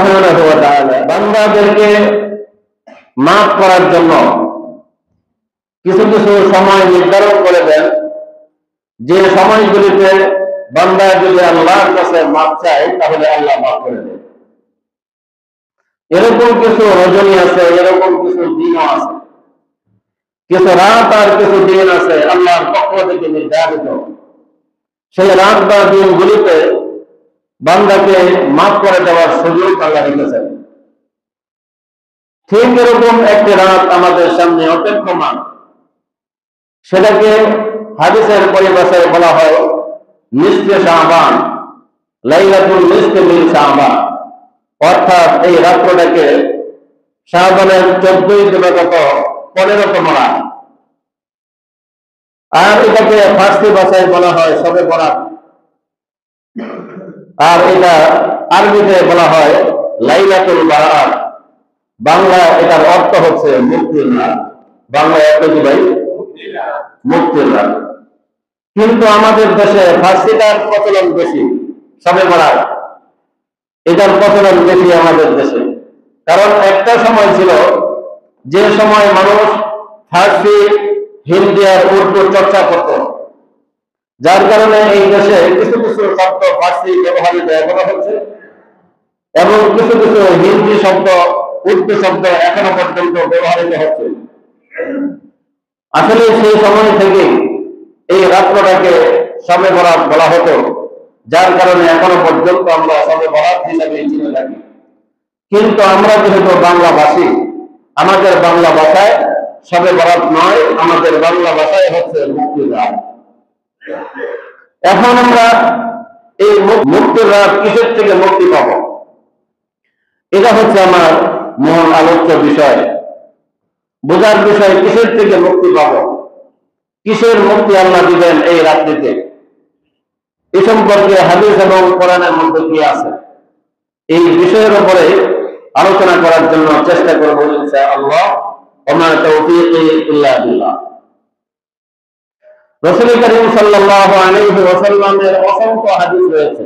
সুবহানাহু ওয়া তাআলা বান্দাদেরকে মাফ করার জন্য কিছু কিছু সময় নির্ধারণ করে দেন, যে সময়গুলিতে বান্দা যদি আল্লাহর কাছে মাফ চায় তাহলে আল্লাহ মাফ করে দেন। এরকম কিছু রজনী আছে, এরকম কিছু দিনও আছে, কিছু রাত আর কিছু দিন আছে আল্লাহর পক্ষ থেকে নির্ধারিত। সেই রাত বা দিনগুলিতে বান্দাকে মাফ করে দেওয়ার সুযোগ আল্লাহ রেখেছেন। ঠিক এরকম একটি রাত আমাদের সামনে অপেক্ষমান, সেটাকে হাদিসের পরিভাষায় বলা হয় নিসফে শাবান, লাইলাতুল নিসফি মিন শাবান। অর্থাৎ এই রাত্রটাকে শাবানের 14 দিবাগত 15তম রাত, আর এটাকে ফার্সি ভাষায় বলা হয় শবে বরাত, আর এটা আরবিতে বলা হয় লাইলাতুল বারাত। বাংলা এটার অর্থ হচ্ছে মুক্তির রাত। বাংলা অর্থ কি ভাই? মুক্তির রাত। কিন্তু আমাদের দেশে ফার্সিটার প্রচলন বেশি, শবে বরাত এটার প্রচলন বেশি আমাদের দেশে। কারণ একটা সময় ছিল যে সময় মানুষ ফার্সি, হিন্দি আর উর্দু চর্চা করত, যার কারণে এই দেশে কিছু কিছু শব্দ ফার্সি ব্যবহারিত এখনো হচ্ছে, এবং কিছু কিছু হিন্দি শব্দ, উর্দু শব্দ এখনো পর্যন্ত ব্যবহৃত হচ্ছে। আসলে সেই সময় থেকে এই রাত্রটাকে শবে বরাত বলা হতো, যার কারণে এখনো পর্যন্ত আমরা শবে বরাত হিসাবে চিনে থাকি। কিন্তু আমরা যেহেতু বাংলা ভাষী, আমাদের বাংলা ভাষায় শবে বরাত নয়, আমাদের বাংলা ভাষায় হচ্ছে মুক্তির রাত। এখন আমরা এই মুক্তির রাত কিসের থেকে মুক্তি পাবো, এটা হচ্ছে আমার মূল আলোচ্য বিষয়। বোঝার বিষয় কিসের থেকে মুক্তি পাবো, কিসের মুক্তি আল্লাহ দিবেন এই রাত্রিতে, এ সম্পর্কে হাদিস এবং কোরআনের মধ্যে কি আছে, এই বিষয়ের উপরে আলোচনা করার জন্য চেষ্টা করবো ইনশাআল্লাহ। ওমা তাওফীকি ইল্লা বিল্লাহ। রাসূল কারীম সাল্লাল্লাহু আলাইহি ওয়াসাল্লামের অসংখ্য হাদিস রয়েছে।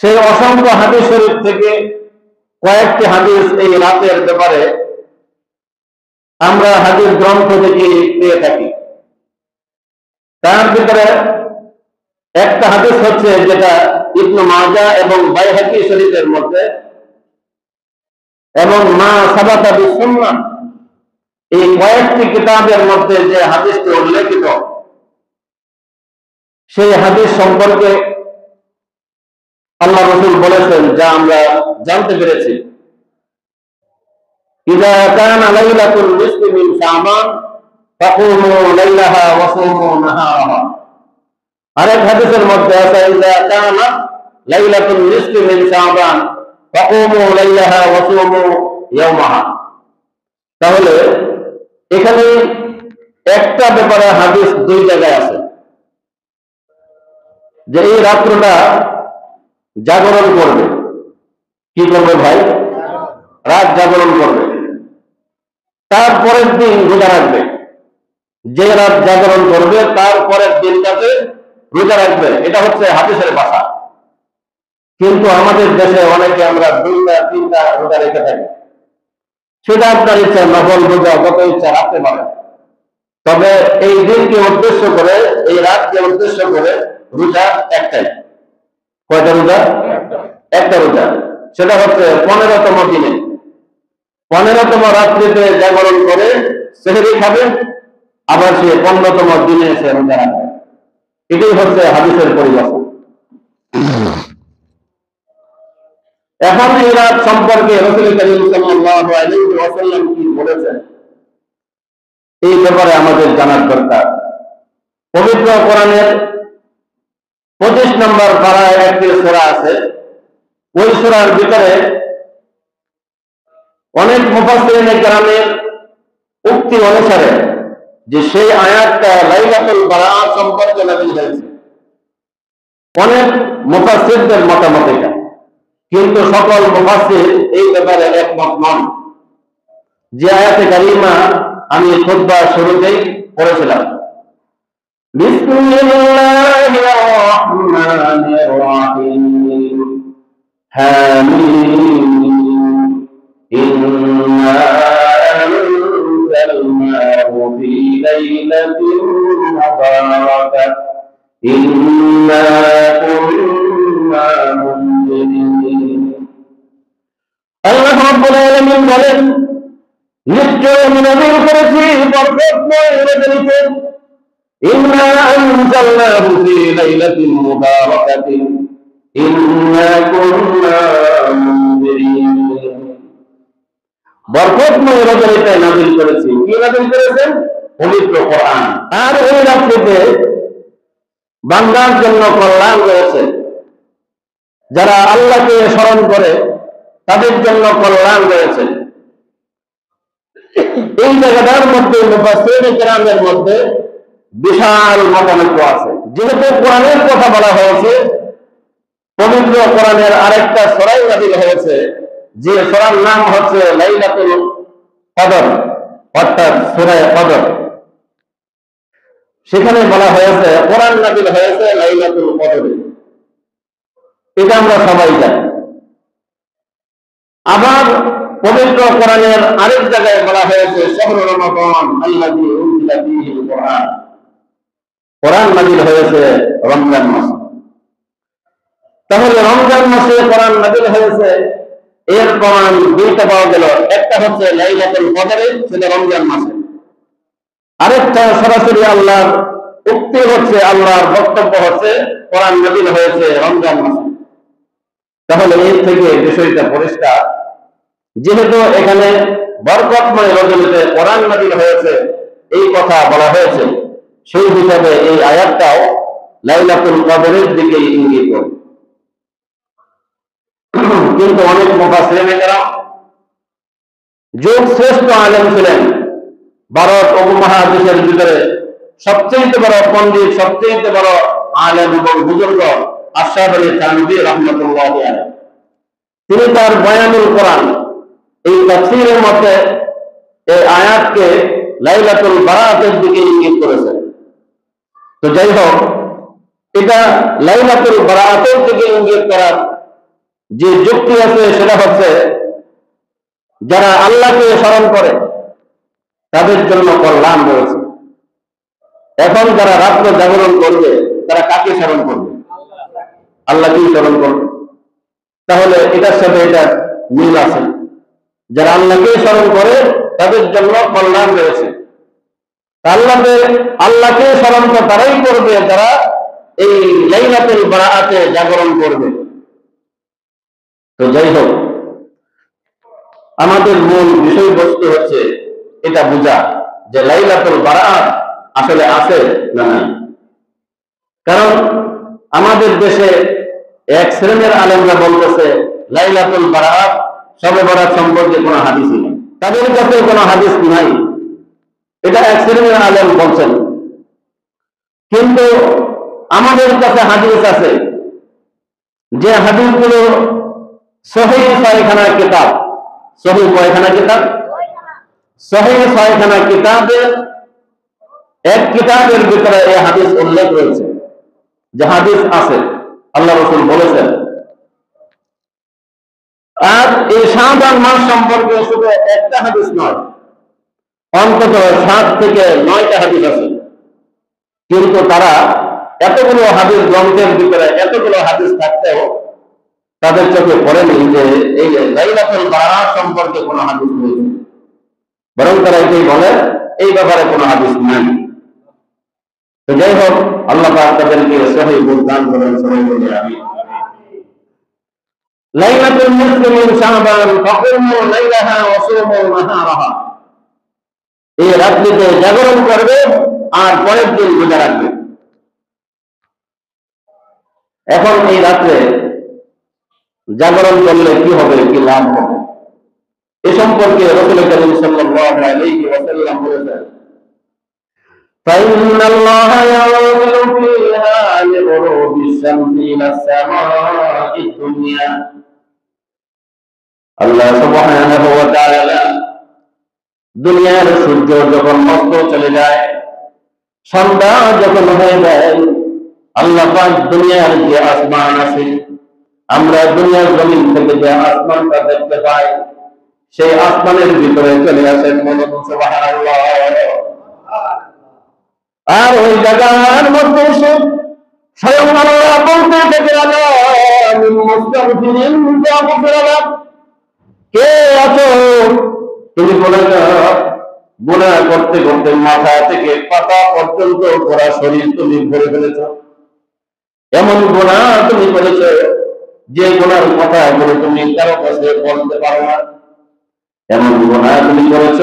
সেই অসংখ্য হাদিস শরীফ থেকে কয়েকটি হাদিস এই রাতের ব্যাপারে আমরা হাদিস গ্রন্থ থেকে পেয়ে থাকি। তার ভিতরে একটা হাদিস হচ্ছে যেটা ইবনে মাজাহ এবং বাইহাকী শরীফের মধ্যে, এবং মা সাবাতা বিসুন্নাহ, এই কয়েকটি কিতাবের মধ্যে যে হাদিসটি উল্লেখিত, সেই হাদিস সম্পর্কে আল্লাহ রাসূল বলেছেন, যা আমরা জানতে পেরেছি, ইযা কানা লাইলাতুল নিসফি মিন শাবান ফাকুমু লাইলাহা ওয়া সুমু নাহারাহা। আরেক হাদিসের মধ্যে আছে, ইযা কানা লাইলাতুল নিসফি মিন শাবান ফাকুমু লাইলাহা ওয়া সুমু ইয়াওমাহা। তাহলে এখানে একটা ব্যাপারে হাদিস দুই জায়গায় আছে, যে এই রাত্রটা জাগরণ করবে। কি করবে ভাই? রাত জাগরণ করবে, তারপরের দিন রোজা রাখবে। যে রাত জাগরণ করবে তারপরের দিনটাতে রোজা রাখবে, এটা হচ্ছে হাদিসের ভাষা। কিন্তু আমাদের দেশে অনেকে আমরা 2টা 3টা রোজা রেখে থাকি। সেটা আপনার ইচ্ছা, নফল রোজা যত ইচ্ছা রাখতে পারে, তবে এই দিনকে উদ্দেশ্য করে, এই রাতকে উদ্দেশ্য করে রোজা একটাই। কয়টা রোজা? একটা রোজা। সেটা হচ্ছে 15তম দিনে, 15তম রাত্রিতে জাগরণ করে সেহরি খাবে, আবার সে 15তম দিনে সে রোজা রাখবে। এটাই হচ্ছে হাদিসের পরিভাষা। এখন এই রাত সম্পর্কে রাসূল কারীম সাল্লাল্লাহু আলাইহি ওয়াসাল্লাম কি বলেছেন, এই ব্যাপারে আমাদের জানার দরকার। পবিত্র কোরআনের 25 নম্বর পারায় একটি সূরা আছে। ওই সূরার ভিতরে অনেক মুফাসসিরিনে কেরামের উক্তি অনুসারে যে সেই আয়াতটা লাইলাতুল বারাত সম্পর্কে নাযিল হয়েছে। অনেক মুফাসসিরদের মতামত এটা, কিন্তু সকল মুফাসসির এই ব্যাপারে একমত নন। যে আয়াতে কারিমা আমি খুতবা শুরুতেই পড়েছিলাম, বিসমিল্লাহির রহমানির রহিম, حميم إنا أنزلناه في ليلة مباركة إنا كنا منذرين আল্লাহ রাব্বুল আলামিন বলেন নিশ্চয় আমি নাযিল করেছি বরকতময় রাত্রিতে ইন্না আনজালনাহু ফি লাইলাতিন মুবারাকাতিন ইন্না কুন্না মুনজিরিন বরকতময় রাত্রিতে নাযিল করেছি কি নাযিল করেছেন পবিত্র কোরআন আর এই রাত্রিতে বান্দার জন্য কল্যাণ রয়েছে যারা আল্লাহকে স্মরণ করে তাদের জন্য কল্যাণ রয়েছে এই জায়গাটার মধ্যে মুফাসসিরিনে কেরামের মধ্যে বিশাল মতানৈক্য আছে যেহেতু কোরআনের কথা বলা হয়েছে পবিত্র কোরআনের আরেকটা সূরা নাযিল হয়েছে যে সূরার নাম হচ্ছে লাইলাতুল কদর অর্থাৎ সূরা কদর সেখানে বলা হয়েছে কোরআন নাযিল হয়েছে লাইলাতুল কদরে এটা আমরা সবাই জানি আবার পবিত্র কোরআনের আরেক জায়গায় বলা হয়েছে শাহরুর রমাদান আল্লাযী উনজিলা ফীহিল কোরআন কোরআন নাযিল হয়েছে রমজান মাসে তাহলে রমজান মাসে কোরআন নাযিল হয়েছে এর প্রমাণ দুইটা পাওয়া গেল একটা হচ্ছে লাইলাতুল কদরে সেটা রমজান মাসে আরেকটা সরাসরি আল্লাহর উক্তি হচ্ছে আল্লাহর বক্তব্য হচ্ছে কোরআন নাযিল হয়েছে রমজান মাসে তাহলে এর থেকে বিষয়টা পরিষ্কার যেহেতু এখানে বরকতময় রজনীতে কোরআন নাযিল হয়েছে এই কথা বলা হয়েছে সেই হিসাবে এই আয়াতটাও লাইলাতুল কদরের দিকে ইঙ্গিত করে কিন্তু অনেক মুফাসসিরিনে কেরাম যুগ শ্রেষ্ঠ আলেম ছিলেন ভারত উপমহাদেশের ভিতরে সবচেয়ে বড় পণ্ডিত সবচেয়ে বড় আলেম এবং বুজুর্গ আশরাফ আলী থানভী রাহমাতুল্লাহি আলাইহি তিনি তার বয়ানুল কোরআন এই তাফসীরের মধ্যে এই আয়াতকে লাইলাতুল বারাতের দিকে ইঙ্গিত করেছেন তো যাই হোক এটা লাইলাতুল বারাতের দিকে ইঙ্গিত করার যে যুক্তি আছে সেটা হচ্ছে যারা আল্লাহকে স্মরণ করে তাদের জন্য কল্যাণ রয়েছে এখন যারা রাত্রে জাগরণ করবে তারা কাকে স্মরণ করবে আল্লাহকেই স্মরণ করবে তাহলে এটার সাথে এটা মিল আছে যারা আল্লাহকে স্মরণ করে তাদের জন্য কল্যাণ রয়েছে আল্লাহকে স্মরণ তো তারাই করবে যারা এই লাইলাতুল বারাতে জাগরণ করবে তো যাই হোক আমাদের মূল বিষয়বস্তু হচ্ছে এটা বোঝা যে লাইলাতুল বারাত আসলে আছে না নাই কারণ আমাদের দেশে এক শ্রেণীর আলেমরা বলতেছে লাইলাতুল বারাত শবে বরাত সম্পর্কে কোনো হাদিসই নেই তাদের কাছে কোনো হাদিস নাই এটা এক শ্রেণীর আলেম বলছেন কিন্তু আমাদের কাছে হাদিস আছে যে হাদিসগুলো সহিহ ছয়খানা কিতাব সহিহ কয়খানা কিতাব সহিহ ছয়খানা কিতাবের এক কিতাবের ভিতরে এই হাদিস উল্লেখ রয়েছে যে হাদিস আছে আল্লাহ রাসূল বলেছেন আর এই শাবান মাস সম্পর্কে শুধু একটা হাদিস নয় অন্তত 7 থেকে 9টা হাদিস আছে কিন্তু তারা এতগুলো হাদিস গ্রন্থের ভিতরে এতগুলো হাদিস থাকতেও তাদের চোখে পড়েনি যে এই লাইলাতুল বারাত সম্পর্কে কোনো হাদিস নেই বরং তারা এটাই বলে এই ব্যাপারে কোনো হাদিস নেই তো যাই হোক আল্লাহ পাক তাদেরকে সহিহ বুঝদান করেন সবাই বলে আমিন লাইলাতুল নিসফি মিন শাবান ফাকুমু লাইলাহা ওয়া সুমু নাহারাহা এই রাত্রিতে জাগরণ করবে আর পরের দিন রোজা রাখবে এখন এই রাত্রে জাগরণ করলে কি হবে কি লাভ হবে এ সম্পর্কে রাসূল করিম সাল্লাল্লাহু আলাইহি ওয়াসাল্লাম বলেছেন فإن الله ينزل فيها لغروب الشمس إلى السماء الدنيا আল্লাহ সুবহানাহু ওয়া তাআলা দুনিয়ার সূর্য যখন অস্ত চলে যায় সন্ধ্যা যখন হয়ে যায় আল্লাহ পাক দুনিয়ার যে আসমান আছে আমরা দুনিয়ার জমিন থেকে যে আসমানটা দেখতে পাই, সেই আসমানের ভিতরে চলে আসেন বলুন সুবহানাল্লাহ। আর ওই জায়গার মধ্যে এসে স্বয়ং আল্লাহ বলতে থেকে কে আছো তুমি? গুনাহ করতে করতে মাথা থেকে পাতা পর্যন্ত পুরা শরীর তুমি ভরে ফেলেছ। এমন গুনাহ তুমি করেছ যে গুনার কথা বলে তুমি কারো কাছে বলতে পারো না। এমন গুনাহ তুমি করেছ,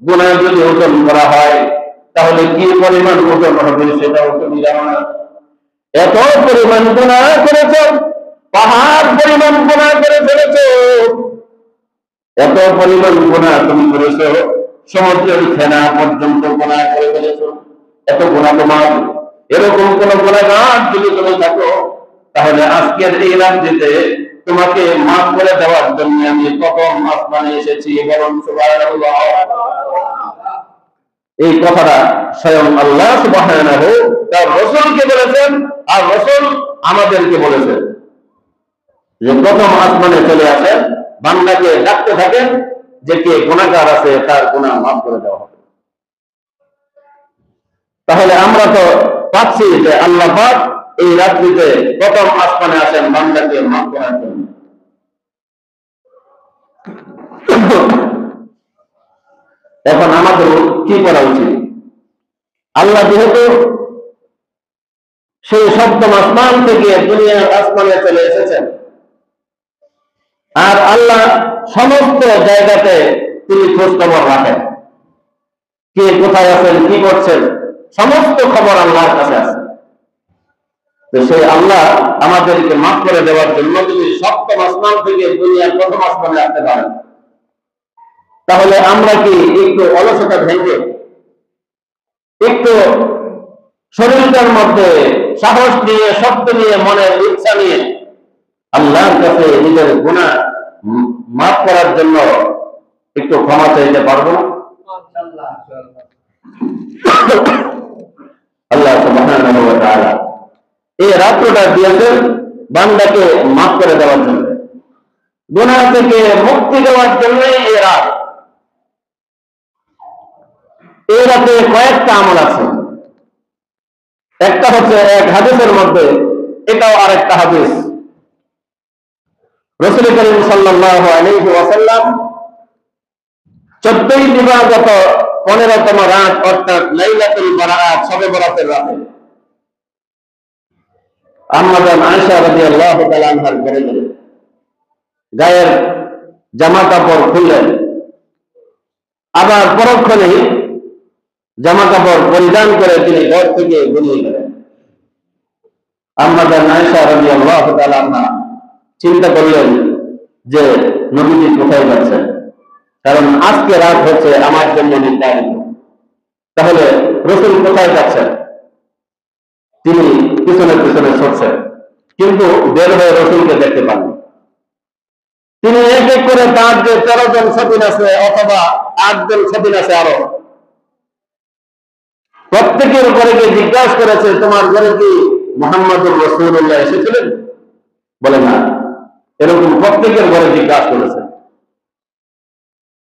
গুনাহ যদি ওজন করা হয় তাহলে কি পরিমাণ ওজন হবে সেটাও তুমি জানো না। এত পরিমাণ গুনাহ করেছ, পাহাড় পরিমাণ গুনাহ করে ফেলেছ। এত পরিমাণ গুনাহ তুমি করেছ, সমুদ্রের ফেনা পর্যন্ত গুনাহ করে ফেলেছ। এত গুনাহ তোমার। এরকম কোন গুনাহগার যদি তুমি থাকো, তাহলে আজকের এই রাত্রিতে তোমাকে মাফ করে দেওয়ার জন্য আমি প্রথম আসমানে এসেছি বলুন সুবহানাল্লাহ। এই কথাটা স্বয়ং আল্লাহ সুবহানাহু তার রাসূলকে বলেছেন, আর রাসূল আমাদেরকে বলেছেন যে প্রথম আসমানে চলে আসেন, বান্দাকে ডাকতে থাকেন যে কে গুনাহগার আছে তার গুনাহ মাফ করে দেওয়া হবে। তাহলে আমরা তো পাচ্ছি যে আল্লাহ পাক এই রাত্রিতে প্রথম আসমানে আসেন বান্দাকে মাফ করার জন্য। এখন আমাদের কি করা উচিত? আল্লাহ যেহেতু সেই সপ্তম আসমান থেকে দুনিয়ার আসমানে চলে এসেছেন, আর আল্লাহ সমস্ত জায়গাতে তিনি খোঁজ খবর রাখেন, কে কোথায় আছেন, কি করছেন, সমস্ত খবর আল্লাহর কাছে আছে। তো সেই আল্লাহ আমাদেরকে মাফ করে দেওয়ার জন্য যদি সপ্তম আসমান থেকে দুনিয়ার প্রথম আসমানে আসতে পারেন, তাহলে আমরা কি একটু অলসতা ভেঙে, একটু শরীরটার মধ্যে সাহস নিয়ে, শক্তি নিয়ে, মনের ইচ্ছা নিয়ে আল্লাহর কাছে নিজের গুনাহ মাফ করার জন্য একটু ক্ষমা চাইতে পারবো না? আল্লাহ সুবহানাহু ওয়া তাআলা এই রাত্রটা দিয়েছেন বান্দাকে মাফ করে দেওয়ার জন্য, গুনাহ থেকে মুক্তি দেওয়ার জন্য। এই রাত, এই রাতে কয়েকটা আমল আছে। একটা হচ্ছে এক হাদিসের মধ্যে, এটাও আরেকটা হাদিস। রাসূল করিম সাল্লাল্লাহু আলাইহি ওয়াসাল্লাম 14 দিবাগত 15তম রাত অর্থাৎ লাইলাতুল বারাআত, শবে বরাতের রাতে আম্মাজান আয়েশা রাদিয়াল্লাহু তাআলা আনহার ঘরে গেলেন, গায়ের জামা কাপড় খুললেন, আবার পরক্ষণেই জামা কাপড় পরিধান করে তিনি ঘর থেকে বেরিয়ে গেলেন। আম্মাজান আয়েশা রাদিয়াল্লাহু তাআলা আনহা চিন্তা করলেন যে নবীজি কোথায় যাচ্ছেন, কারণ আজকে রাত হচ্ছে আমার জন্য নির্ধারিত। তাহলে রাসূল কোথায় যাচ্ছেন? তিনি পিছনে পিছনে ছুটছেন, কিন্তু বের হয়ে রাসূলকে দেখতে পাননি। তিনি এক এক করে তার যে 13 জন সতীন আছে অথবা 8 জন সতীন আছে, আরো প্রত্যেকের ঘরে গিয়ে জিজ্ঞাসা করেছে, তোমার ঘরে কি মুহাম্মদুর রাসূলুল্লাহ এসেছিলেন? বলে না। এরকম প্রত্যেকের ঘরে জিজ্ঞাসা করেছে।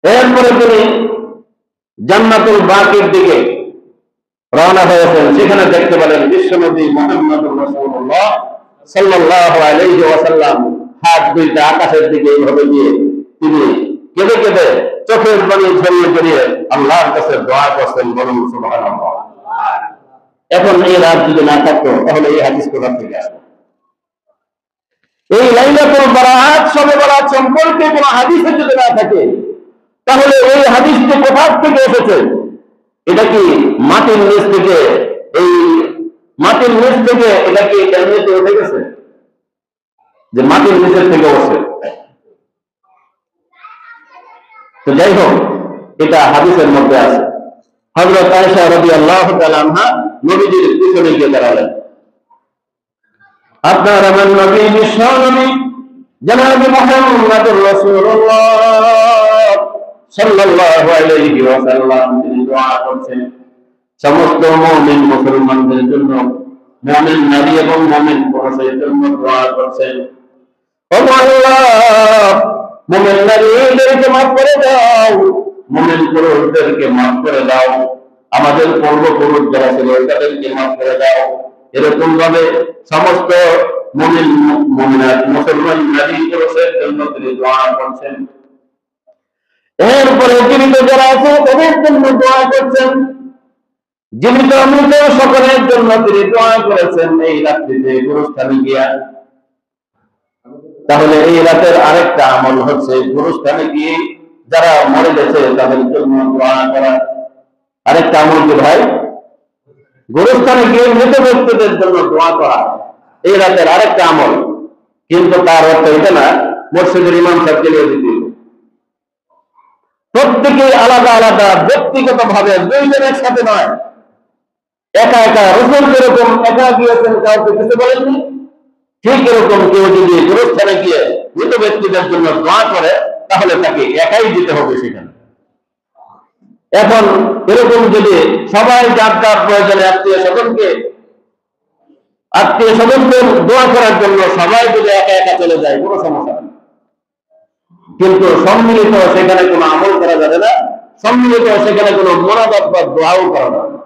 এরপরে তিনি জান্নাতুল বাকির দিকে রওনা হয়েছেন। সেখানে দেখতে পেলেন বিশ্বনবী মুহাম্মদুর রাসূলুল্লাহ সাল্লাল্লাহু আলাইহি ওয়াসাল্লাম হাত দুইটা আকাশের দিকে এইভাবে দিয়ে তিনি কেঁদে কেঁদে চোখের পানি ঝরিয়ে ঝরিয়ে আল্লাহর কাছে দোয়া করছেন বলুন সুবহানাল্লাহ। এখন এই রাত যদি না থাকতো তাহলে এই হাদিস কোথা থেকে আসবে? এই লাইলাতুল বারাআত, শবে বরাত সম্পর্কে কোন হাদিসে যদি না থাকে, তাহলে এই হাদিসটি কোথা থেকে এসেছে? এটা কি মাটির নিচ থেকে, এই মাটির নিচ থেকে এটা কি এমনিতে উঠে গেছে যে মাটির নিচের থেকে উঠছে? তো যাই হোক, এটা হাদিসের মধ্যে আছে। হযরত আয়েশা রাদিয়াল্লাহু তাআলা আনহা নবীজির পিছনে গিয়ে দাঁড়ালেন। আপনার আমার নবী, বিশ্ব নবী জনাব মুহাম্মদুর রাসূলুল্লাহ সাল্লাল্লাহু আলাইহি ওয়াসাল্লাম তিনি দোয়া করছেন সমস্ত মুমিন মুসলমানদের জন্য, মুমিন নারী এবং মুমিন পুরুষের জন্য দোয়া করছেন। ও আল্লাহ, মুমিন নারীদেরকে মাফ করে দাও, মুমিন পুরুষদেরকে মাফ করে দাও, আমাদের পূর্বপুরুষ যারা ছিল তাদেরকে মাফ করে দাও। এরকম ভাবে সমস্ত মুমিন মুমিনাত মুসলমান নারী পুরুষের জন্য তিনি দোয়া করছেন। এরপরে জীবিত যারা আছে তাদের জন্য দোয়া করছেন, জীবিত মৃত সকলের জন্য তিনি দোয়া করেছেন এই রাত্রিতে গুরুস্থানে গিয়া। তাহলে এই রাতের আরেকটা আমল হচ্ছে গুরুস্থানে গিয়ে যারা মরে গেছে তাদের জন্য দোয়া করা। আরেকটা আমল কি ভাই? গুরুস্থানে গিয়ে মৃত ব্যক্তিদের জন্য দোয়া করা এই রাতের আরেকটা আমল। কিন্তু তার অর্থ এটা না মসজিদের ইমাম সাহেবকে নিয়ে দিতে হবে। প্রত্যেকে আলাদা আলাদা ব্যক্তিগত ভাবে দুইজন একসাথে নয়, একা একা। রসুল যেরকম একা গিয়েছেন, কাউকে কিছু বলেননি, ঠিক এরকম কেউ যদি গুরুস্থানে গিয়ে মৃত ব্যক্তিদের জন্য দোয়া করে তাহলে তাকে একাই দিতে হবে সেখানে। এখন এরকম যদি সবাই যার যার প্রয়োজনে আত্মীয় স্বজনদের দোয়া করার জন্য সবাই যদি একা একা চলে যায় কোনো সমস্যা নেই, কিন্তু সম্মিলিত সেখানে কোনো আমল করা যাবে না, সম্মিলিত সেখানে কোনো মোনাজাত বা দোয়াও করা যাবে না,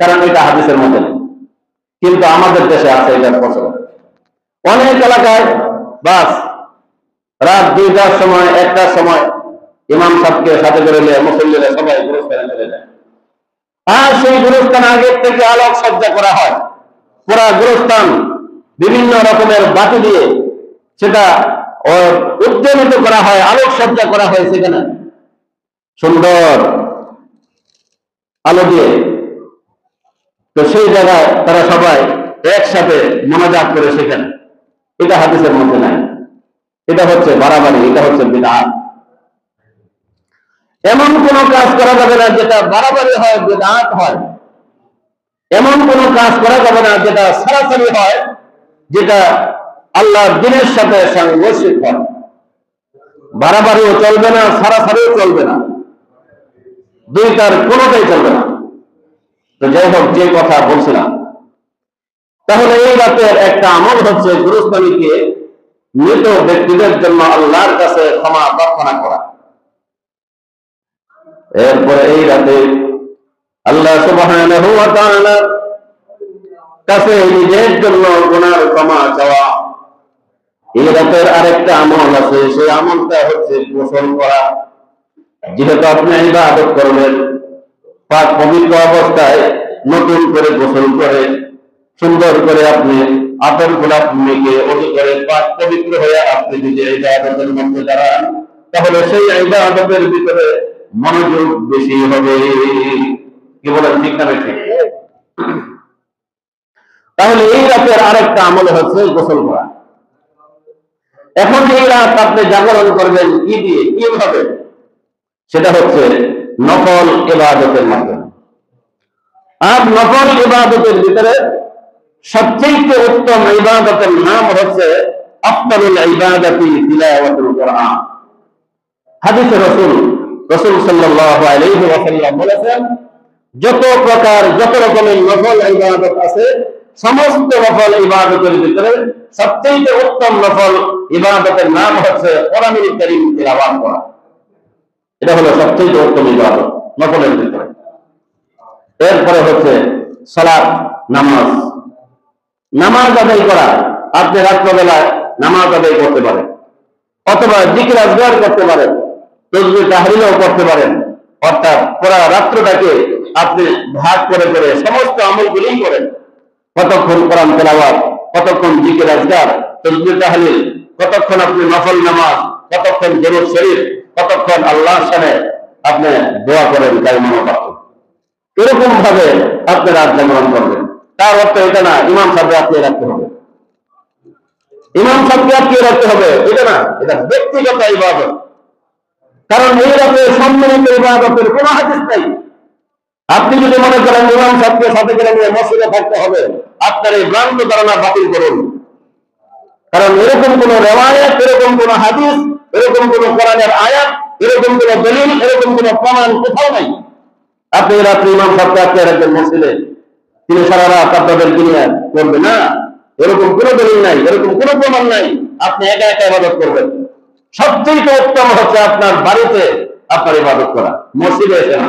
কারণ এটা হাদিসের মধ্যে নেই। কিন্তু আমাদের দেশে আছে এটার প্রচলন। অনেক এলাকায় বাস রাত 2টার সময় 1টার সময় ইমাম সাহেবকে সাথে করে নিয়ে মুসল্লিরা সবাই গুরুস্থানে চলে যায়। আর সেই গুরুস্থান আগের থেকে আলোক সজ্জা করা হয়, পুরা গুরুস্থান বিভিন্ন রকমের বাতি দিয়ে সেটা উজ্জ্বলিত করা হয়, আলোক সজ্জা করা হয়, সেখানে সুন্দর আলো দিয়ে। তো সেই জায়গায় তারা সবাই একসাথে মোনাজাত করে সেখানে। এটা হাদিসের মধ্যে নাই, এটা হচ্ছে বাড়াবাড়ি, এটা হচ্ছে বিদআত। এমন কোন কাজ করা যাবে না যেটা বাড়াবাড়ি হয়, বিদআত হয়। এমন কোন কাজ করা যাবে না যেটা সরাসরি হয়, যেটা আল্লাহর দ্বীনের সাথে সাংঘর্ষিক হয়। বাড়াবাড়িও চলবে না, সরাসরিও চলবে না, দুইটার কোনোটাই চলবে না। তো যাই হোক, যে কথা বলছিলাম, তাহলে এই রাতের একটা আমল হচ্ছে গুরুস্থানে মৃত ব্যক্তিদের জন্য আল্লাহর কাছে ক্ষমা প্রার্থনা করা। এরপরে এই রাতে আল্লাহ সুবহানাহু ওয়া তাআলার কাছে নিজের জন্য গুনাহ ক্ষমা চাওয়া। এই রাতের আরেকটা আমল আছে, সেই আমলটা হচ্ছে গোসল করা। যেহেতু আপনি ইবাদত করবেন, পাক পবিত্র অবস্থায় নতুন করে গোসল করে সুন্দর করে আপনি আতর গোলাপ মেখে ওযু করে পাক পবিত্র হয়ে আপনি যদি ইবাদতের মধ্যে দাঁড়ান, তাহলে সেই ইবাদতের ভিতরে মনোযোগ বেশি হবে। কি বলেন, ঠিক না ঠিক? তাহলে এই রাতের আরেকটা আমল হচ্ছে গোসল করা। এখন এই রাত আপনি জাগরণ করবেন কি দিয়ে, কিভাবে? সেটা হচ্ছে নফল ইবাদতের মাধ্যমে। আর নফল ইবাদতের ভিতরে সবচেয়ে উত্তম ইবাদতের নাম হচ্ছে আফদালুল ইবাদাতি তিলাওয়াতুল কোরআন। হাদিসে রাসূল সাল্লাল্লাহু আলাইহি ওয়াসাল্লাম বলেছেন, যত রকমের নফল ইবাদত আছে, সমস্ত নফল ইবাদতের ভিতরে সবচেয়ে উত্তম নফল ইবাদতের নাম হচ্ছে কোরআনুল কারীম তিলাওয়াত করা। এটা হলো সবচেয়ে উত্তম ইবাদত নফলের ভিতরে। এরপরে হচ্ছে সালাত, নামাজ আদায় করা। আপনি রাত্রবেলায় নামাজ আদায় করতে পারেন, অথবা জিকির আজকার করতে পারেন, তাসবিহ তাহলিলও করতে পারেন। অর্থাৎ পুরা রাত্রটাকে আপনি ভাগ করে করে সমস্ত আমলগুলি করেন। কতক্ষণ কোরআন তেলাওয়াত, কতক্ষণ জিকির আজকার, তাসবিহ তাহলিল, কতক্ষণ আপনি নফল নামাজ, কতক্ষণ দরুদ শরীফ, কতক্ষণ আল্লাহর সামনে আপনি দোয়া করেন, তাই মনোভাব। এরকম ভাবে আপনি রাত জাগরণ করবেন। তার অর্থ এটা না ইমাম সাহেবকে আটকিয়ে রাখতে হবে, এটা না, এটা ব্যক্তিগত ইবাদত। কারণ এই রাতে সম্মিলিত ইবাদতের কোন হাদিস নাই। আপনি যদি মনে করেন ইমাম সাহেবকে সাথে করে নিয়ে মসজিদে থাকতে হবে, আপনার এই ভ্রান্ত ধারণা বাতিল করুন। কারণ এরকম কোন রিওয়ায়াত, এরকম কোন হাদিস, এরকম কোন কোরআনের আয়াত, এরকম কোন দলিল, এরকম কোন প্রমাণ কোথাও নাই। আপনি রাত্রে ইমাম সাহেবকে আটকে রাখবেন মসজিদে, তিনি সারা রাত আপনাদের দুনিয়া করবে না, এরকম কোন দলিল নাই, এরকম কোন প্রমাণ নাই। আপনি একা একা ইবাদত করবেন। সবচেয়ে উত্তম হচ্ছে আপনার বাড়িতে আপনার ইবাদত করা, মসজিদে এসে না।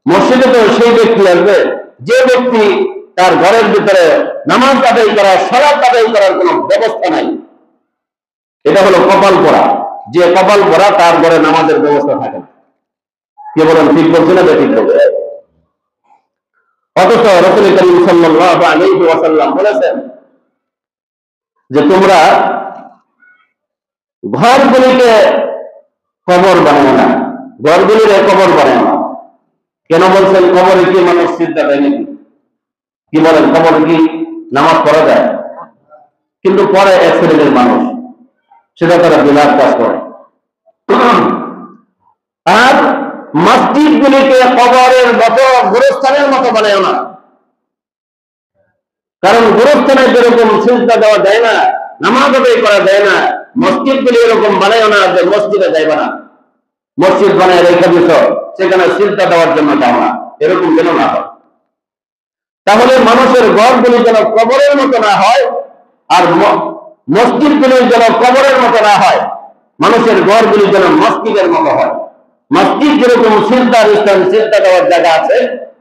মসজিদে তো সেই ব্যক্তি আসবে যে ব্যক্তি তার ঘরের ভিতরে নামাজ আদায় করা, সালাত আদায় করার কোনো ব্যবস্থা নাই। এটা হলো কপাল পোড়া, যে কপাল পোড়া তার ঘরে নামাজের ব্যবস্থা থাকে না। কি বলেন, ঠিক বলছি না? ঠিক বলছে। অথচ রাসূল করিম সাল্লাল্লাহু আলাইহি ওয়াসাল্লাম বলেছেন যে তোমরা ঘরগুলিকে কবর বানায় না, ঘরগুলির কবর বানায় না। কেন বলছেন? কবরে কি মানুষ সিজদা দেয় নাকি? কি বলেন, কবরে কি নামাজ পড়া যায়? কিন্তু পরে এক শ্রেণীর মানুষ সেটা তারা বিরাট কাজ করে। আর মসজিদ গুলিকে কবরের মতো, গোরস্থানের মতো বানায় না। কারণ গোরস্থানে যেরকম সিজদা দেওয়া যায় না, নামাজ আদায় করা যায় না, মসজিদ গুলি এরকম বানায় না যে মসজিদে যাইবে না, মসজিদ বানায় রেখে দিছ সেখানে সিজদা দেওয়ার জন্য যাও না, এরকম যেন না হয়। তাহলে মানুষের ঘরগুলি যেন কবরের মতো না হয়, আর মসজিদ গুলি যেন কবরের মতো না হয়, মানুষের ঘরগুলি যেন মসজিদের মতো হয়। মসজিদ যেরকম সিজদার স্থান, সিজদা দেওয়ার জায়গা আছে,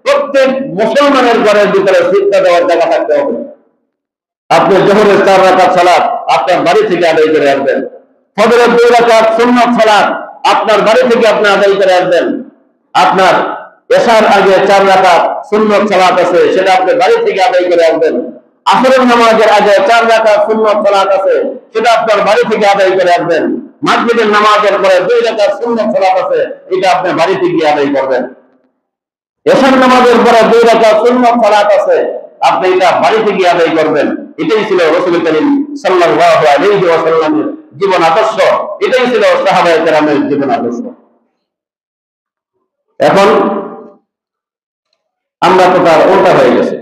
প্রত্যেক মুসলমানের ঘরের ভিতরে সিজদা দেওয়ার জায়গা থাকতে হবে। আপনি যোহরের 4 রাকাত সালাত আপনার বাড়ি থেকে আদায় করে আসবেন, ফজরের 2 রাকাত সুন্নাত সালাত আপনার বাড়ি থেকে আপনি আদায় করে আসবেন, আপনার এশার আগে 4 রাকাত সুন্নাত সালাত আছে সেটা আপনি বাড়ি থেকে আদায় করে আসবেন, আসরের নামাজের আগে 4 রাকাত সুন্নাত সালাত আছে সেটা আপনার বাড়ি থেকে আদায় করে আসবেন, মাগরিবের নামাজের পরে 2 রাকাত সুন্নাত সালাত আছে এটা আপনি বাড়ি থেকে আদায় করবেন, এশার নামাজের পরে 2 রাকাত সুন্নাত সালাত আছে আপনি এটা বাড়ি থেকে আদায় করবেন। এটাই ছিল রাসূল করিম সাল্লাল্লাহু আলাইহি ওয়াসাল্লামের জীবন আদর্শ, এটাই ছিল সাহাবায়ে কেরামের জীবন আদর্শ। এখন আমরা তো তার উল্টা হয়ে গেছে।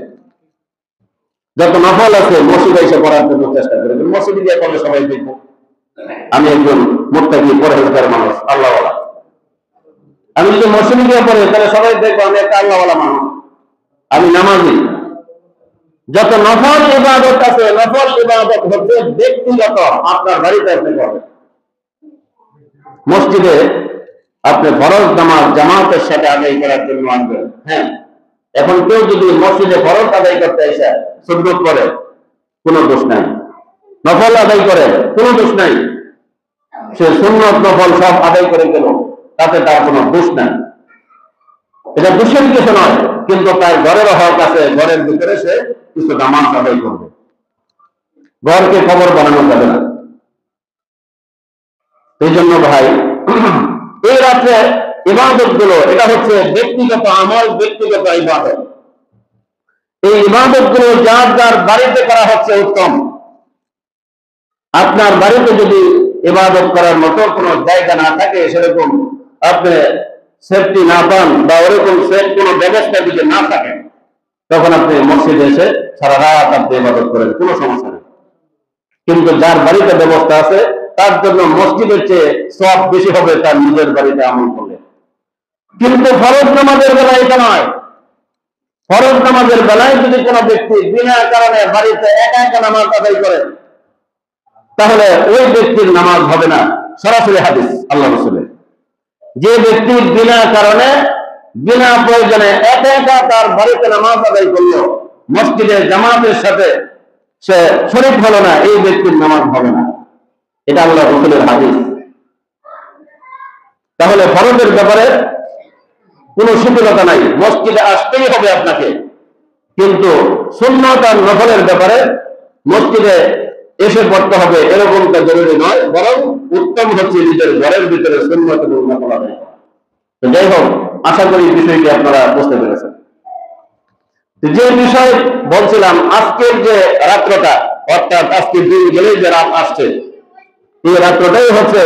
যত নফল আছে মসজিদে এসে পড়ার জন্য চেষ্টা করি, মসজিদে গিয়ে পড়লে সবাই দেখবো আমি একজন মুত্তাকি পরহেজগার মানুষ, আল্লাহওয়ালা। আমি যদি মসজিদে গিয়ে পড়ি তাহলে সবাই দেখবো আমি একটা আল্লাহওয়ালা মানুষ, আমি নামাজি। যত নফল ইবাদত আছে, নফল ইবাদত হচ্ছে ব্যক্তিগত, আপনার বাড়িতে আপনি করবেন। মসজিদে আপনি ফরজ নামাজ জামাতের সাথে আদায় করার জন্য আনবেন। হ্যাঁ, এখন কেউ যদি মসজিদে ফরজ আদায় করতে এসে সুন্নত করে কোনো দোষ নাই, নফল আদায় করে কোনো দোষ নাই, সে সুন্নত নফল সব আদায় করে গেল, তাতে তার কোনো দোষ নাই, এটা দোষের কিছু নয়। কিন্তু তার ঘরের হক আছে, ঘরের ভিতরে সে কিছু নামাজ আদায় করবে, ঘরকে কবর বানানো যাবে না। এই জন্য ভাই, এই রাত্রে ইবাদত গুলো এটা হচ্ছে ব্যক্তিগত আমল, ব্যক্তিগত ইবাদত। এই ইবাদত গুলো যার যার বাড়িতে করা হচ্ছে উত্তম। আপনার বাড়িতে যদি ইবাদত করার মতো কোনো জায়গা না থাকে, সেরকম আপনি সেফটি না পান বা ওরকম সেফ কোনো ব্যবস্থা যদি না থাকে, তখন আপনি মসজিদে এসে সারা রাত আপনি ইবাদত করেন, কোনো সমস্যা নেই। কিন্তু যার বাড়িতে ব্যবস্থা আছে তার জন্য মসজিদের চেয়ে সওয়াব বেশি হবে তার নিজের বাড়িতে আমল করলে। কিন্তু ফরজ নামাজের বেলায় এটা নয়। ফরজ নামাজের বেলায় যদি কোনো ব্যক্তি বিনা কারণে বাড়িতে একা একা নামাজ আদায় করে, তাহলে ওই ব্যক্তির নামাজ হবে না। সরাসরি হাদিস আল্লাহ রাসূলের, যে ব্যক্তি বিনা কারণে বিনা প্রয়োজনে একা একা তার বাড়িতে নামাজ আদায় করলো, মসজিদে জামাতের সাথে সে শরীক হলো না, এই ব্যক্তির নামাজ হবে না। এটা আল্লাহ রাসূলের হাদিস। তাহলে ফরজের ব্যাপারে কোনো শিথিলতা নাই, মসজিদে আসতেই হবে আপনাকে। কিন্তু সুন্নাত আর নফলের ব্যাপারে মসজিদে এসে পড়তে হবে এরকমটা জরুরি নয়, বরং উত্তম হচ্ছে নিজের ঘরের ভিতরে সুন্নাত এবং নফল আদায় করা। তো যাই হোক, আশা করি বিষয়টি আপনারা বুঝতে পেরেছেন। যে বিষয় বলছিলাম, আজকের যে রাত্রটা, অর্থাৎ আজকের দিন গেলেই যে রাত আসছে, এই রাত্রটাই হচ্ছে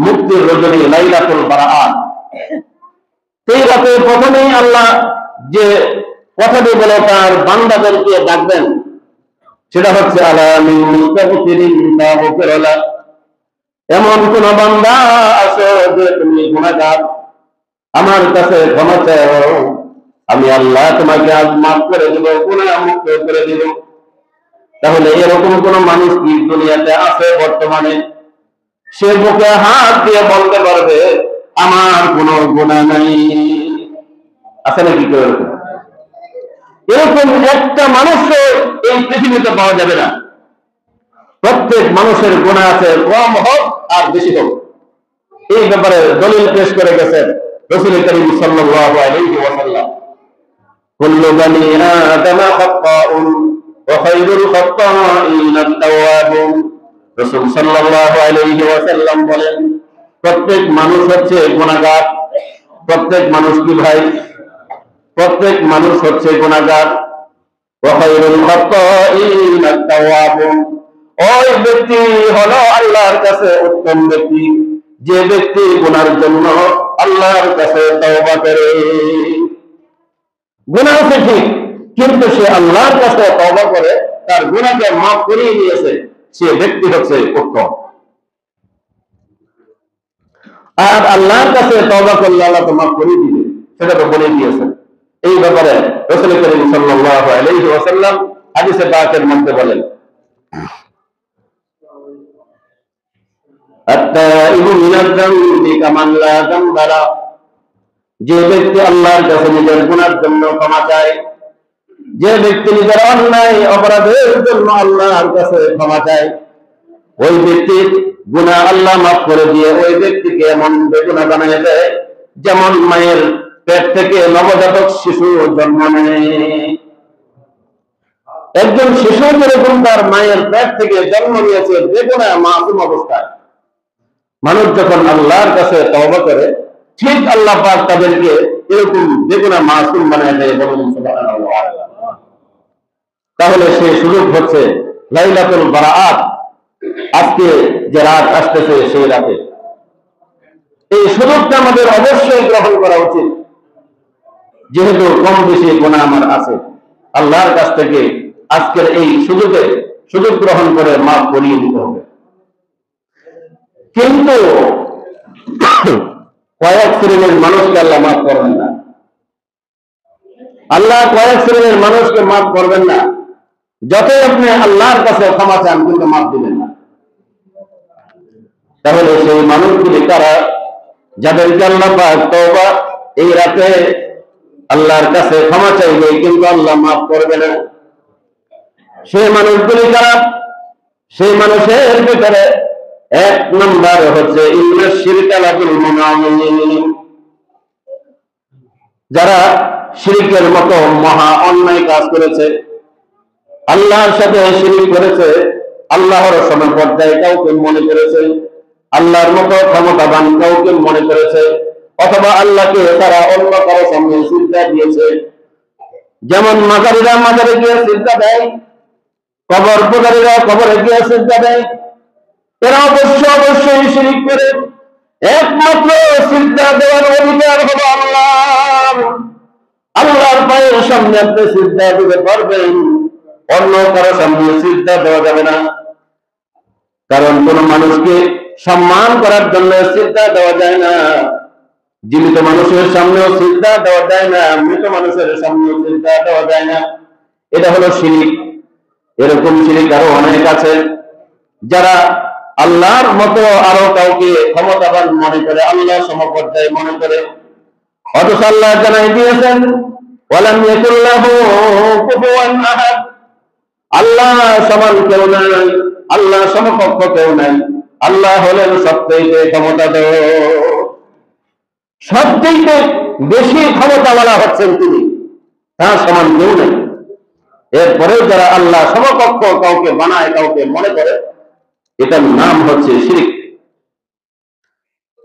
মুক্তির রজনী, লাইলাতুল বারাআত। এই রাতে প্রথমেই আল্লাহ যে কথাটি বলে তার বান্দাদেরকে ডাকবেন, সেটা হচ্ছে এমন কোন বান্দা আছে যে তুমি গুনাহগার, আমার কাছে ক্ষমা চাও, আমি আল্লাহ তোমাকে আজ মাফ করে দেব, গুনাহ মুক্ত করে দেব। তাহলে এরকম কোন মানুষ কি দুনিয়াতে আছে বর্তমানে সে বুকে হাত দিয়ে বলতে পারবে আমার কোনো গুনাহ নাই? আছে নাকি কেউ এরকম? এরকম একটা মানুষও এই পৃথিবীতে পাওয়া যাবে না। প্রত্যেক মানুষের গুনাহ আছে, কম হোক আর বেশি হোক। এই ব্যাপারে দলিল পেশ করে গেছেন রাসূল করিম সাল্লাল্লাহু আলাইহি ওয়াসাল্লাম, কুল্লু বনি আদম খাত্তাউন ওয়া খায়রুল খাত্তাইন আত-তাওয়াবুন। রাসূল সাল্লাল্লাহু আলাইহি ওয়াসাল্লাম বলেন, প্রত্যেক মানুষ হচ্ছে গুনাহগার। প্রত্যেক মানুষ কি ভাই? প্রত্যেক মানুষ হচ্ছে গুনাহগার। ওয়া খায়রুল খাত্তাইন আত-তাওয়াবুন, ওই ব্যক্তি হলো আল্লাহর কাছে উত্তম ব্যক্তি যে ব্যক্তি গুনার জন্য আল্লাহর কাছে তওবা করে। গুনাহ আছে ঠিক, কিন্তু সে আল্লাহর কাছে তওবা করে, তার গুনাহকে মাফ করিয়ে দিয়েছে, সে ব্যক্তি হচ্ছে উত্তম। আর আল্লাহর কাছে তওবা করলে আল্লাহ তো মাফ করে দিবে, সেটা তো বলে দিয়েছেন। এই ব্যাপারে রাসূল করিম সাল্লাল্লাহু আলাইহি ওয়াসাল্লাম হাদিসে পাকের মধ্যে বলেন, যে ব্যক্তি আল্লাহর কাছে নিজের গুনার জন্য ক্ষমা চায়, যে ব্যক্তি নিজের অন্যায় অপরাধের জন্য আল্লাহর কাছে ক্ষমা চায়, ওই ব্যক্তির গুনাহ আল্লাহ মাফ করে দিয়ে ওই ব্যক্তিকে এমন বেগুনাহ বানিয়ে দেয় যেমন মায়ের পেট থেকে নবজাতক শিশু জন্ম নেয়। একজন শিশু যেরকম তার মায়ের পেট থেকে জন্ম নিয়েছে বেগুনাহ মাসুম অবস্থায়, মানুষ যখন আল্লাহর কাছে তওবা করে, ঠিক আল্লাহ পাক তাদেরকে এরকম বেগুনাহ মাসুম বানিয়ে দেয়। বলুন সুবহানাল্লাহ। তাহলে সেই সুযোগ হচ্ছে লাইলাতুল বারাআত, আজকে যে রাত আসতেছে সেই রাতে। এই সুযোগটা আমাদের অবশ্যই গ্রহণ করা উচিত, যেহেতু কম বেশি গুনাহ আমার আছে। আল্লাহর কাছ থেকে আজকের এই সুযোগ গ্রহণ করে মাফ করিয়ে দিতে হবে। কিন্তু কয়েক শ্রেণীর মানুষকে আল্লাহ মাফ করবেন না। আল্লাহ কয়েক শ্রেণীর মানুষকে মাফ করবেন না। যতই আপনি আল্লাহর কাছে ক্ষমা চান, কিন্তু মাফ দিবেন না। তাহলে সেই মানুষগুলি কারা? যাদেরকে আল্লাহ পাক তওবা এই রাতে আল্লাহর কাছে ক্ষমা চাইবে কিন্তু আল্লাহ মাফ করবে না, সেই মানুষগুলি কারা? সেই মানুষের ভিতরে এক নম্বর হচ্ছে ইন্নাশ শিরকা লাযুল মুনামিন, যারা শিরকের মতো মহা অন্যায় কাজ করেছে, আল্লাহর সাথে শিরক করেছে, আল্লাহর সমপর্যায়ে কাউকে মনে করেছে, আল্লাহর মতো ক্ষমতাবান কাউকে মনে করেছে, অথবা আল্লাহকে তারা অন্য কারো সামনে সিজদা দিয়েছে। যেমন মাজারিরা মাজারে গিয়ে সিজদা দেয়, কবর পূজারীরা কবরে গিয়ে সিজদা দেয়, এরা অবশ্যই শিরক করে। একমাত্র সিজদা দেওয়ার অধিকার হলো আল্লাহর। আল্লাহর পায়ের সামনে আপনি সিজদা দিতে পারবেন, অন্য কারো সামনে সিজদা দেওয়া যাবে না। কারণ কোন মানুষকে সম্মান করার জন্য সিজদা দেওয়া যায় না। জীবিত মানুষের সামনেও সিজদা দেওয়া যায় না, মৃত মানুষের সামনেও সিজদা দেওয়া যায় না। এটা হলো শিরক। এরকম শিরক আরো অনেক আছে, যারা আল্লাহর মতো আরো কাউকে ক্ষমতাবান মনে করে, আল্লাহ সমপর্যায়ে মনে করে। অথচ আল্লাহ জানাই দিয়েছেন, ওয়ালাম ইয়াকুল লাহু কুফুয়ান আহাদ, আল্লাহ সমান কেউ নাই, আল্লাহ সমকক্ষ কেউ নাই। আল্লাহ হলেন সবচেয়ে ক্ষমতাধর, সবচেয়ে বেশি ক্ষমতাওয়ালা হচ্ছেন তিনি, তার সমান কেউ নেই। এরপরে যারা আল্লাহ সমকক্ষ কাউকে বানায়, কাউকে মনে করে, এটার নাম হচ্ছে শিরক।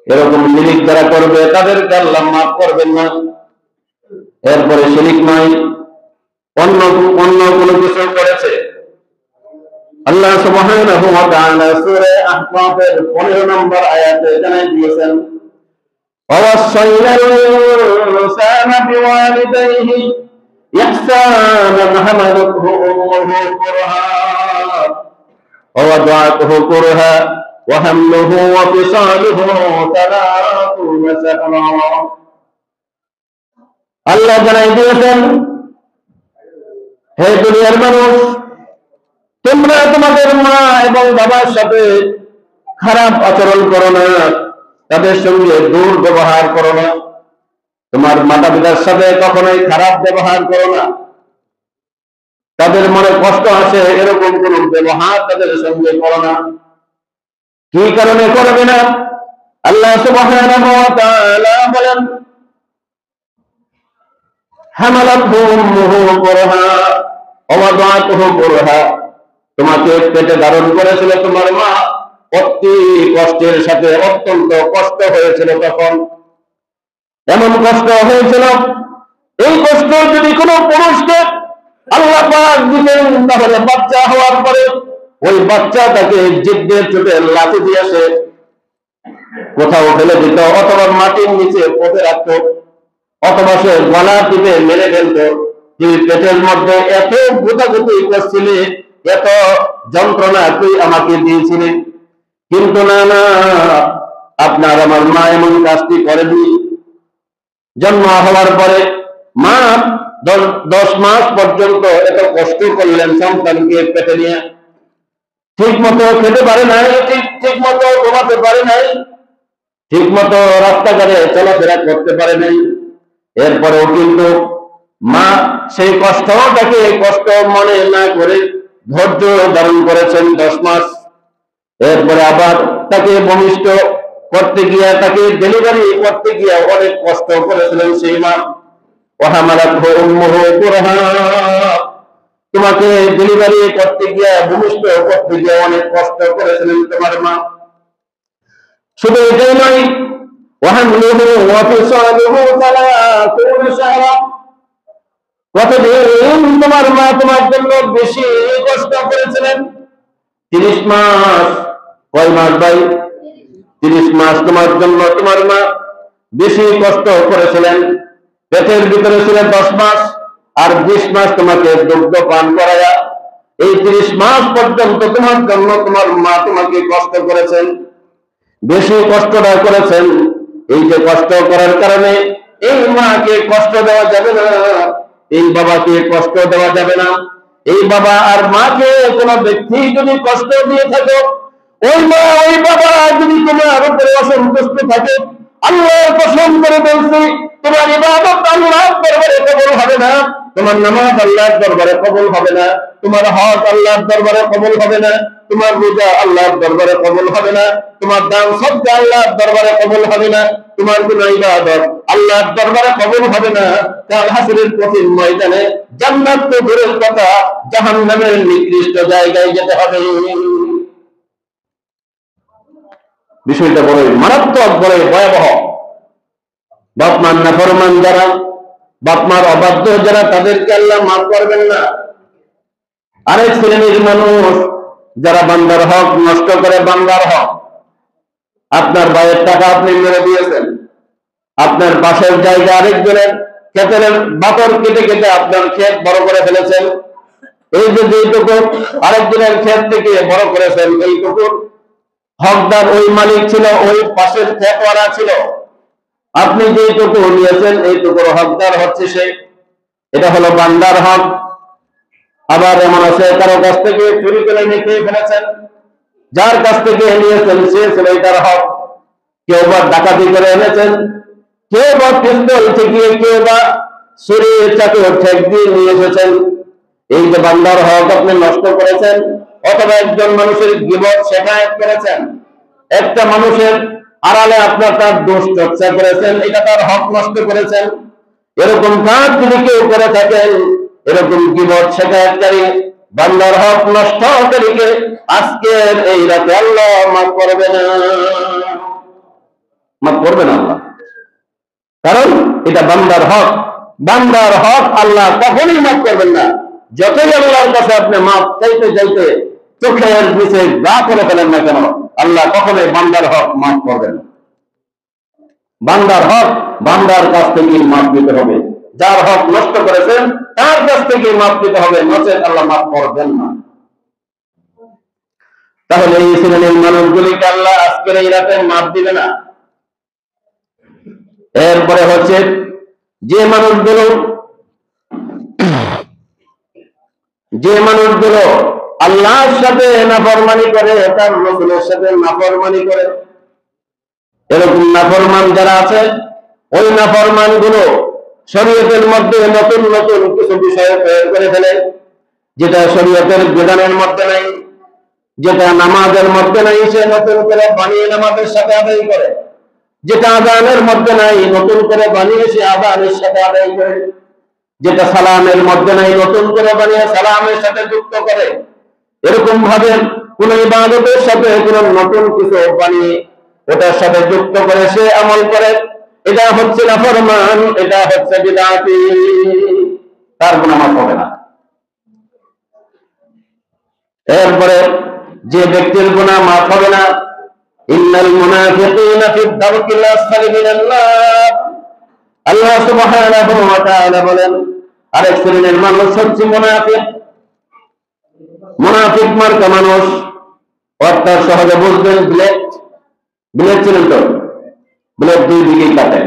এরকম শিরক যারা করবে তাদেরকে আল্লাহ মাফ করবেন না। এরপরে শিরক নয়, অন্য কোনো কিছু করেছে। আল্লাহ সুবহানাহু ওয়া তাআলা সূরা আহকাফের 15 নম্বর আয়াতে জানাই দিয়েছেন, ওয়াসাইনাল ইনসানা বিওয়ালিদাইহি ইহসানান হামালাতহু উম্মুহু কুরহা ওয়া ওয়াদাআতহু কুরহা ওয়া হামলুহু ওয়া ফিসালুহু 30 শাহরা। আল্লাহ জানাই দিয়েছেন, হে দুনিয়ার মানুষ, তোমরা তোমাদের মা এবং বাবার সাথে খারাপ আচরণ করো না, তাদের সঙ্গে দুর্ব্যবহার করো না। তোমার মাতা পিতার সাথে কখনোই খারাপ ব্যবহার করো না, তাদের মনে কষ্ট আসে এরকম কোন ব্যবহার তাদের সঙ্গে করো না। কি কারণে করবে না? আল্লাহ সুবহানাহু ওয়া তাআলা বলেন, হামালাতহু উম্মুহু কুরহা ওয়া ওয়াদাআতুহু কুরহা, তোমাকে পেটে ধারণ করেছিল তোমার মা অতি কষ্টের সাথে, অত্যন্ত কষ্ট হয়েছিল তখন। এমন কষ্ট হয়েছিল, এই কষ্ট যদি কোনো পুরুষকে আল্লাহ পাক দিতেন তাহলে বাচ্চা হওয়ার পরে ওই বাচ্চা তাকে জিদ্দের চোটে লাথি দিয়েছে কোথাও ফেলে দিত, অথবা মাটির নিচে পুঁতে রাখতো, অথবা সে গলা টিপে মেরে ফেলতো। তুই পেটের মধ্যে এত গুতাগুতি করছিলি, এত যন্ত্রণা তুই আমাকে দিয়েছিলি, কিন্তু না না, আপনার আমার মা এমন কাজটি করেনি। জন্ম হওয়ার পরে মা 10 মাস পর্যন্ত এত কষ্ট করলেন সন্তানকে পেটে নিয়ে, ঠিক মতো খেতে পারে নাই, ঠিক মতো ঘুমাতে পারে নাই, ঠিক মতো রাস্তাঘাটে চলাফেরা করতে পারে নাই। এরপরেও কিন্তু মা সেই কষ্টটাকে কষ্ট মনে না করে ধৈর্য ধারণ করেছেন 10 মাস। এরপরে আবার তাকে ভূমিষ্ঠ করতে গিয়ে, তাকে ডেলিভারি করতে গিয়ে অনেক কষ্ট করেছিলেন সেই মা। ওয়াহামালাতহু উম্মুহু কুরহা, তোমাকে ডেলিভারি করতে গিয়ে, ভূমিষ্ঠ করতে গিয়ে অনেক কষ্ট করেছিলেন তোমার মা। শুধু এটাই নয়, ওয়াহামলুহু ওয়া ফিসালুহু 30 শাহরা, কতদিন তোমার মা তোমার জন্য বেশি কষ্ট করেছিলেন? 30 মাস। কয় মাস ভাই? 30 মাস তোমার জন্য তোমার মা বেশি কষ্ট করেছিলেন। পেটের ভিতরে ছিল 10 মাস, আর 20 মাস তোমাকে দুগ্ধ পান করায়া এই 30 মাস পর্যন্ত তোমার জন্য তোমার মা তোমাকে কষ্ট করেছেন, বেশি কষ্টটা করেছেন। এই যে কষ্ট করার কারণে এই মাকে কষ্ট দেওয়া যাবে না, এই বাবাকে কষ্ট দেওয়া যাবে না। এই বাবা আর মাকে কোনো ব্যক্তি যদি কষ্ট দিয়ে থাকে, ওই মা ওই বাবা যদি তোমার উপরে অসন্তুষ্ট থাকে, আল্লাহর কসম করে বলছি, তোমার ইবাদত আল্লাহর দরবারে কবুল হবে না, তোমার নামাজ আল্লাহর দরবারে কবুল হবে না, তোমার হজ আল্লাহর দরবারে কবুল হবে না, তোমার রোজা আল্লাহর দরবারে কবুল হবে না, তোমার দান সদকা আল্লাহর দরবারে কবুল হবে না, তোমার কোন ইবাদত আল্লাহর দরবারে কবুল হবে না। কাল হাসরের কঠিন ময়দানে জান্নাত তো দূরের কথা, জাহান্নামের নিকৃষ্ট জায়গায় যেতে হবে। বিষয়টা বড়ই মারাত্মক, বড়ই ভয়াবহ। বাপমার নাফরমান যারা, বাপমার অবাধ্য যারা, তাদেরকে আল্লাহ মাফ করবেন না। আরেক শ্রেণীর মানুষ যারা বান্দার হক নষ্ট করে, বান্দার হক, আপনার ভাইয়ের টাকা আপনি মেরে দিয়েছেন, আপনার পাশের জায়গা আরেকজনের ক্ষেতের বাতর কেটে কেটে আপনার ক্ষেত বড় করে ফেলেছেন, এই যে যেটুকু আরেকজনের ক্ষেত থেকে বড় করেছেন, এইটুকু হকদার ওই মালিক ছিল, ওই পাশের ক্ষেতওয়ালা ছিল। আপনি যেটুকু নিয়েছেন এইটুকুর হকদার হচ্ছে সে, এটা হলো বান্দার হক। আবার এমন আছে কারো কাছ থেকে চুরি করে নিয়ে খেয়ে ফেলেছেন, যার কাছ থেকে নিয়েছেন সে ছিল এটার হক। কেউ বা ডাকাতি করে এনেছেন, কেউ বা পিস্তল ঠেকিয়ে, কেউ বা ছুরি চাকু ঠেক দিয়ে নিয়ে এসেছেন। এই যে বান্দার হক আপনি নষ্ট করেছেন, অথবা একজন মানুষের গীবত শেখায়ত করেছেন, একটা মানুষের আড়ালে আপনার তার দোষ চর্চা করেছেন, এটা তার হক নষ্ট করেছেন। এরকম কাজ যদি কেউ করে থাকেন, এরকম গীবত শেখায়তকারী, বান্দার হক নষ্টকারীকে আজকের এই রাতে আল্লাহ মাফ করবে না, মাফ করবে না আল্লাহ। কারণ এটা বান্দার হক, বান্দার হক আল্লাহ কখনোই মাফ করবেন না। যতই আল্লাহর কাছে আপনি মাফ চাইতে চাইতে চোখের নিচে যা করে ফেলেন না কেন, আল্লাহ কখনোই বান্দার হক মাফ করবেন না। বান্দার হক বান্দার কাছ থেকে মাফ দিতে হবে, যার হক নষ্ট করেছেন তার কাছ থেকে মাফ দিতে হবে, নচেত আল্লাহ মাফ করবেন না। তাহলে এই শ্রেণীর মানুষগুলিকে আল্লাহ আজকের এই রাতে মাফ দিবে না। এরপরে হচ্ছে যে মানুষগুলো আল্লাহর সাথে নাফরমানি করে, তার রাসূলের সাথে নাফরমানি করে, এরকম নাফরমান যারা আছে, ওই নাফরমান গুলো শরীয়তের মধ্যে নতুন নতুন কিছু বিষয় প্রয়োগ করে ফেলে, যেটা শরীয়তের বিধানের মধ্যে নাই, যেটা নামাজের মধ্যে নাই, সে নতুন করে বানিয়ে নামাজের সাথে আদায় করে, যেটা আযানের মধ্যে নাই নতুন করে বানিয়ে সে আযানের সাথে আদায় করে, যেটা সালামের মধ্যে নাই নতুন করে বানিয়ে সালামের সাথে যুক্ত করে। এরকম ভাবে কোন ইবাদতের সাথে কোন নতুন কিছু বানিয়ে ওটার সাথে যুক্ত করে সে আমল করে, এটা হচ্ছে নাফরমান, এটা হচ্ছে বিদআতি, তার কোনো মাফ হবে না। এরপরে যে ব্যক্তির গুনাহ মাফ হবে না, ইন্নাল মুনাফিকিনা ফি দারকিল আসফালি মিনান নার, আল্লাহ সুবহানাহু ওয়া তাআলা বলেন আরেক শ্রেণীর মানুষ হচ্ছে মুনাফিক। মুনাফিক মার্কা মানুষ, অর্থাৎ সহজে বুঝবেন, ব্লেড ব্লেড ছিলেন তো, ব্লেড দুই দিকেই কাটে,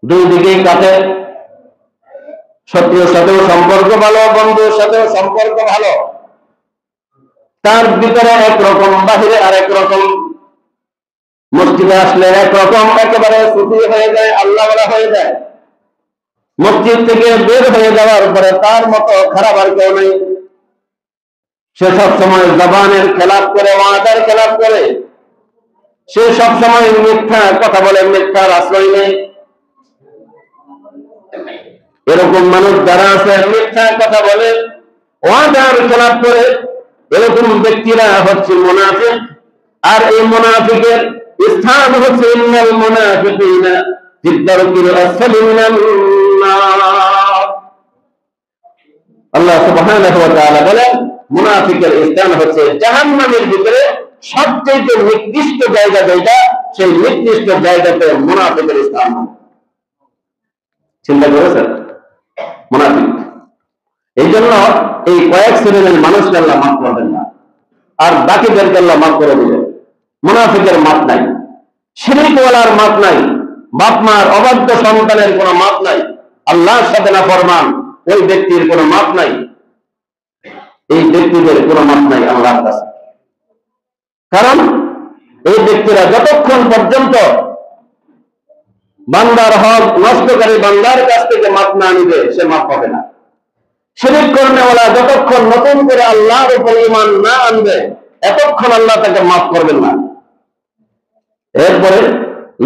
দুই দিকেই কাটে। শত্রুর সাথেও সম্পর্ক ভালো, বন্ধুর সাথেও সম্পর্ক ভালো, তার ভিতরে একরকম, বাহিরে আরেক রকম। মসজিদে আসলে একরকম, একেবারে সুফি হয়ে যায়, আল্লাহ ওয়ালা হয়ে যায়। মসজিদ থেকে বের হয়ে যাওয়ার পরে তার মতো খারাপ আর কেউ নেই। সে সবসময় জবানের খেলাপ করে, ওয়াদার খেলাপ করে, সে সবসময় মিথ্যা কথা বলে, মিথ্যার আশ্রয় নেই। এরকম মানুষ যারা আছে, মিথ্যা কথা বলে, ওয়াদার খেলাপ করে, এরকম ব্যক্তিরা হচ্ছে মুনাফিক। আর এই মুনাফিকের স্থান হচ্ছে ইন্নাল মুনাফিকিনা ফি দারকিল আসফালি মিনান নার। আল্লাহ সুবহানাহু ওয়া তাআলা বলেন মুনাফিকের স্থান হচ্ছে জাহান্নামের ভিতরে সবচেয়ে নিকৃষ্ট জায়গা যেটা, সেই নিকৃষ্ট জায়গাতে মুনাফিকের স্থান। চিন্তা করেছেন? মুনাফিক। এই জন্য এই কয়েক শ্রেণীর মানুষকে আল্লাহ মাফ করবেন না, আর বাকিদেরকে আল্লাহ মাফ করে দিবেন। মুনাফিকের মাপ নাই, শিরকওয়ালার মাপ নাই, বাপ মার অবাধ্য সন্তানের কোনো মাপ নাই, আল্লাহর সাথে নাফরমান ওই ব্যক্তির কোনো মাপ নাই। এই ব্যক্তিদের কোনো মাপ নাই আল্লাহর কাছে। কারণ এই ব্যক্তিরা যতক্ষণ পর্যন্ত বান্দার হক নষ্টকারী বান্দার কাছ থেকে মাপ না নিবে, সে মাপ পাবে না। শিরক করেওয়ালা যতক্ষণ নতুন করে আল্লাহর উপর ঈমান না আনবে, এতক্ষণ আল্লাহ তাকে মাফ করবেন না। এরপরে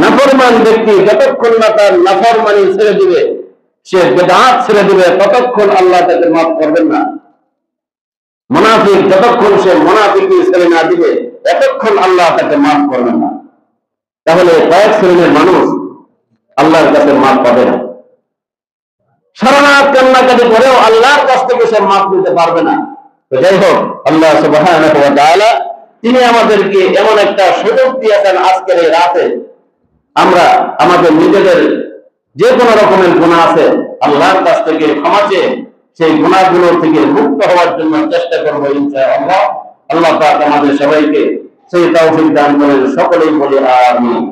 নাফরমান ব্যক্তি যতক্ষণ না তার নাফরমানি ছেড়ে দিবে, সে বিদআত ছেড়ে দিবে, ততক্ষণ আল্লাহ তাকে মাফ করবেন না। মুনাফিক যতক্ষণ সে মুনাফিকি ছেড়ে না দিবে, এতক্ষণ আল্লাহ তাকে মাফ করবেন না। তাহলে কয়েক শ্রেণীর মানুষ আল্লাহর কাছে মাফ পাবে না। সারারাত কান্নাকাটি করেও আল্লাহর কাছ থেকে সে মাফ নিতে পারবে না। তো যাই হোক, আল্লাহ সুবহানাহু ওয়া তাআলা তিনি আমাদেরকে এমন একটা সুযোগ দিয়েছেন আজকের এই রাতে, আমরা আমাদের নিজেদের যে কোনো রকমের গুনাহ আছে আল্লাহর কাছ থেকে ক্ষমা চেয়ে সেই গুনাহগুলো থেকে মুক্ত হওয়ার জন্য চেষ্টা করবো ইনশাআল্লাহ। আল্লাহ পাক আমাদের সবাইকে সেই তৌফিক দান করেন। সকলেই বলি আমিন।